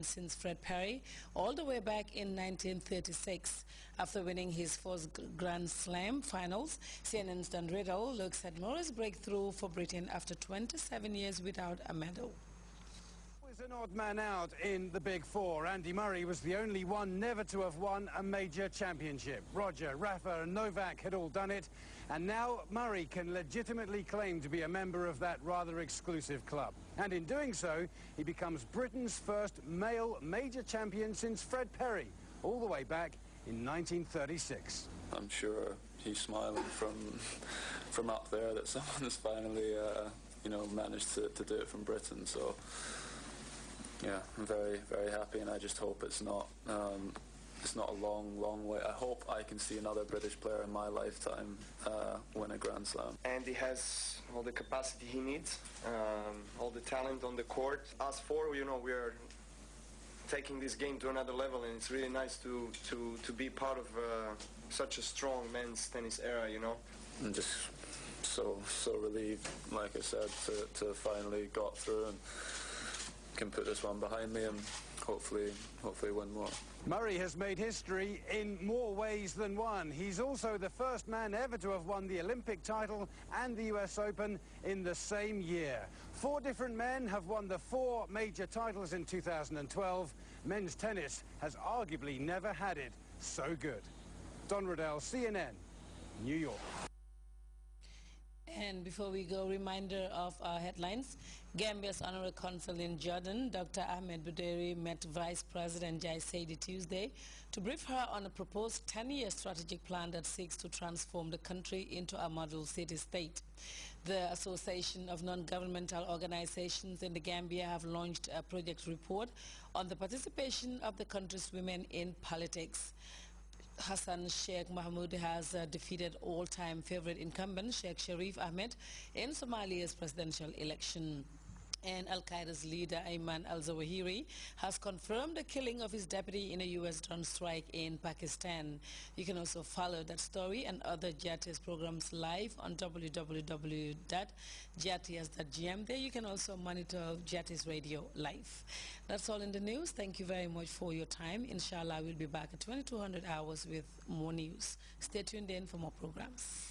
since Fred Perry, all the way back in 1936. After winning his fourth Grand Slam finals, CNN's Don Riddle looks at Murray's breakthrough for Britain after 27 years without a medal. Was an odd man out in the Big Four. Andy Murray was the only one never to have won a major championship. Roger, Rafa and Novak had all done it, and now Murray can legitimately claim to be a member of that rather exclusive club. And in doing so, he becomes Britain's first male major champion since Fred Perry, all the way back in 1936. I'm sure he's smiling from up there that someone has finally managed to do it from Britain. So yeah, I'm very, very happy, and I just hope it's not a long way. I hope I can see another British player in my lifetime win a Grand Slam. And he has all the capacity he needs, all the talent on the court. Us four, we are taking this game to another level, and it's really nice to be part of such a strong men's tennis era, I'm just so relieved, like I said, to finally got through and can put this one behind me and hopefully win more. Murray has made history in more ways than one. He's also the first man ever to have won the Olympic title and the US Open in the same year. 4 different men have won the 4 major titles in 2012. Men's tennis has arguably never had it so good. Don Riddle, CNN, New York. And before we go, reminder of our headlines. Gambia's Honorary Consul in Jordan, Dr. Ahmed Bouderi, met Vice President Jai Saidi Tuesday to brief her on a proposed 10-year strategic plan that seeks to transform the country into a model city-state. The Association of Non-Governmental Organizations in the Gambia have launched a project report on the participation of the country's women in politics. Hassan Sheikh Mahmoud has defeated all-time favorite incumbent Sheikh Sharif Ahmed in Somalia's presidential election. And Al-Qaeda's leader Ayman al-Zawahiri has confirmed the killing of his deputy in a U.S. drone strike in Pakistan. You can also follow that story and other Grts programs live on www.grts.gm. There you can also monitor Grts Radio live. That's all in the news. Thank you very much for your time. Inshallah, we'll be back at 2200 hours with more news. Stay tuned in for more programs.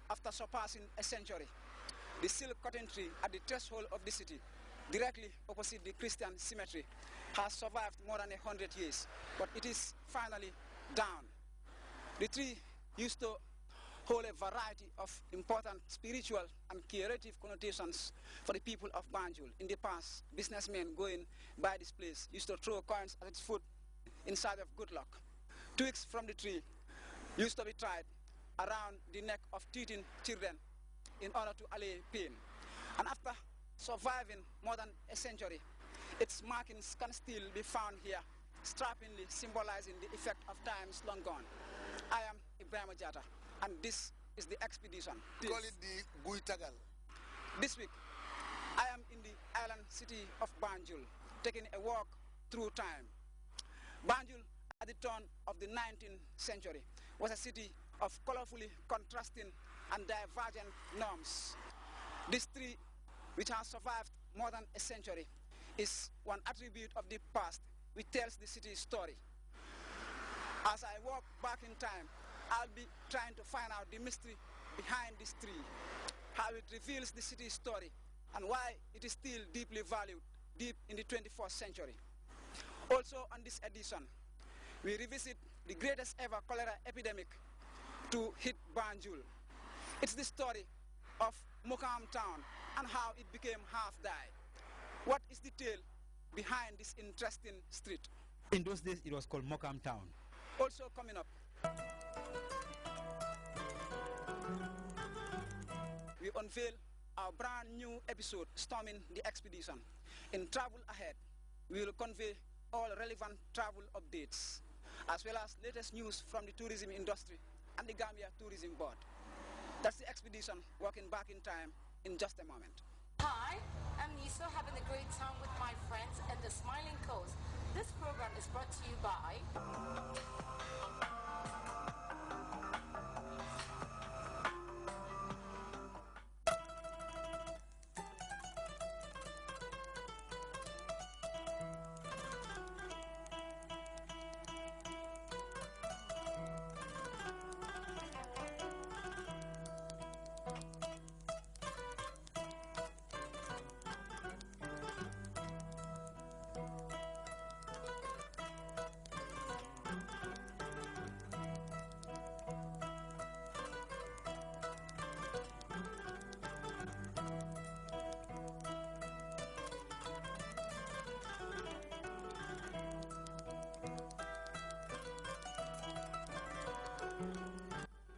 After surpassing a century, the silk cotton tree at the threshold of the city, directly opposite the Christian cemetery, has survived more than 100 years, but it is finally down. The tree used to hold a variety of important spiritual and curative connotations for the people of Banjul. In the past, businessmen going by this place used to throw coins at its foot in sign of good luck. Twigs from the tree used to be tied around the neck of teething children in order to allay pain. And after surviving more than a century, its markings can still be found here, strappingly symbolizing the effect of times long gone. I am Ibrahim Jata, and this is the expedition. Call it the Guitagal. This week, I am in the island city of Banjul, taking a walk through time. Banjul, at the turn of the 19th century, was a city of colorfully contrasting and divergent norms. This tree, which has survived more than a century, is one attribute of the past which tells the city's story. As I walk back in time, I'll be trying to find out the mystery behind this tree, how it reveals the city's story, and why it is still deeply valued deep in the 21st century. Also on this edition, we revisit the greatest ever cholera epidemic to hit Banjul. It's the story of Mokam town and how it became half-died. detail behind this interesting street. In those days, it was called Morecambe Town. Also coming up, we unveil our brand new episode, Storming the Expedition. In Travel Ahead, we will convey all relevant travel updates, as well as latest news from the tourism industry and the Gambia Tourism Board. That's the expedition walking back in time in just a moment. Hi, I'm Nisa, having a great time with my friends at the Smiling Coast. This program is brought to you by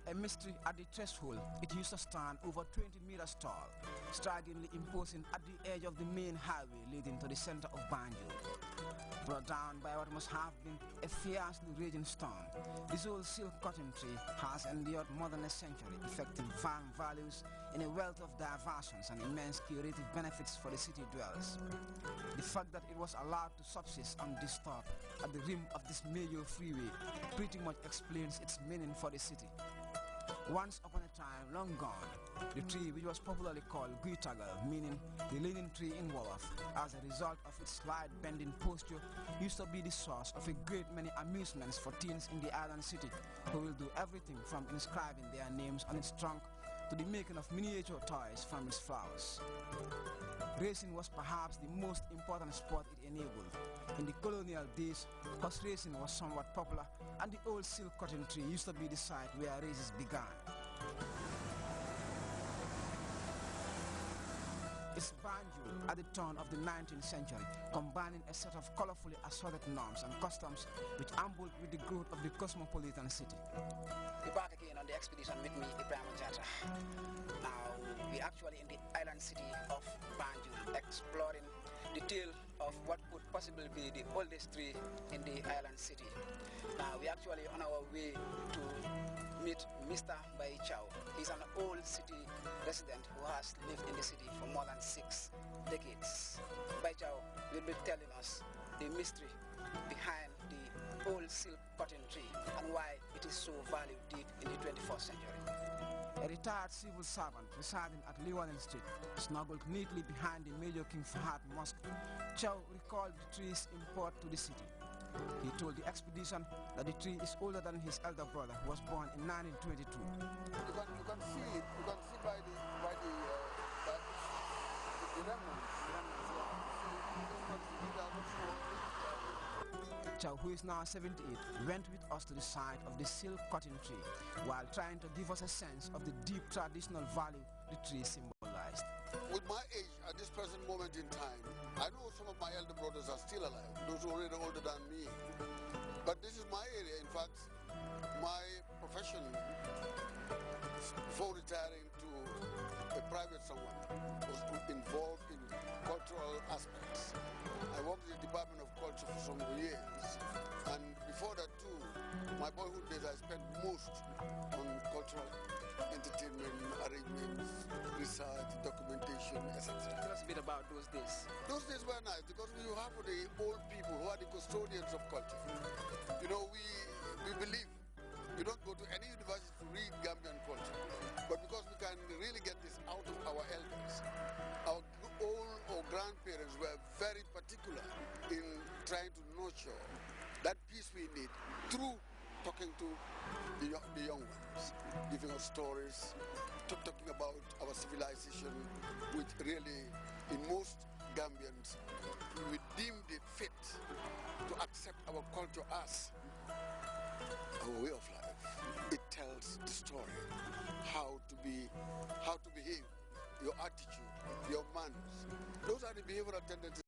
a mystery at the threshold. It used to stand over 20 meters tall, strikingly imposing at the edge of the main highway leading to the center of Banjul. Brought down by what must have been a fiercely raging storm, this old silk cotton tree has endured more than a century, effecting farm values in a wealth of diversions and immense curative benefits for the city dwellers. The fact that it was allowed to subsist undisturbed at the rim of this major freeway pretty much explains its meaning for the city. Once upon a time, long gone, the tree, which was popularly called Grts, meaning the leaning tree in Wolof, as a result of its slight bending posture, used to be the source of a great many amusements for teens in the island city, who will do everything from inscribing their names on its trunk to the making of miniature toys from its flowers. Racing was perhaps the most important sport it enabled. In the colonial days, horse racing was somewhat popular, and the old silk cotton tree used to be the site where races began. It's Banjul at the turn of the 19th century, combining a set of colorfully assorted norms and customs which ambled with the growth of the cosmopolitan city. We're back again on the expedition with me, Ibrahim Jata. Now, we're actually in the island city of Banjul, exploring the tale of what could possibly be the oldest tree in the island city. Now, we're actually on our way to meet Mr. Bai Chow. He's an old city resident who has lived in the city for more than 6 decades. Bai Chow will be telling us the mystery behind the old silk cotton tree and why it is so valued deep in the 21st century. A retired civil servant residing at Llewellyn Street, snuggled neatly behind the Major King Fahad Mosque, Chow recalled the tree's import to the city. He told the expedition that the tree is older than his elder brother, who was born in 1922. You can see it. You can see by the remnants. Chow, who is now 78, went with us to the site of the silk cotton tree while trying to give us a sense of the deep traditional value the tree symbolized. With my age at this present moment in time, I know some of my elder brothers are still alive, those who are already older than me. But this is my area. In fact, my profession, before retiring to a private someone, was involved in cultural aspects. I worked in the Department of Culture for some years, and before that too, my boyhood days I spent most on cultural entertainment, arrangements, research, documentation, etc. Tell us a bit about those days. Those days were nice because we have the old people who are the custodians of culture. You know, we believe you don't go to any university to read Gambian culture, but because we can really get this out of our elders, our old or grandparents were very particular in trying to nurture that peace we need through talking to the young ones, giving us stories, talking about our civilization, which really, in most Gambians, we deemed it fit to accept our culture as our way of life. It tells the story, how to behave, your attitude, your manners. Those are the behavioral tendencies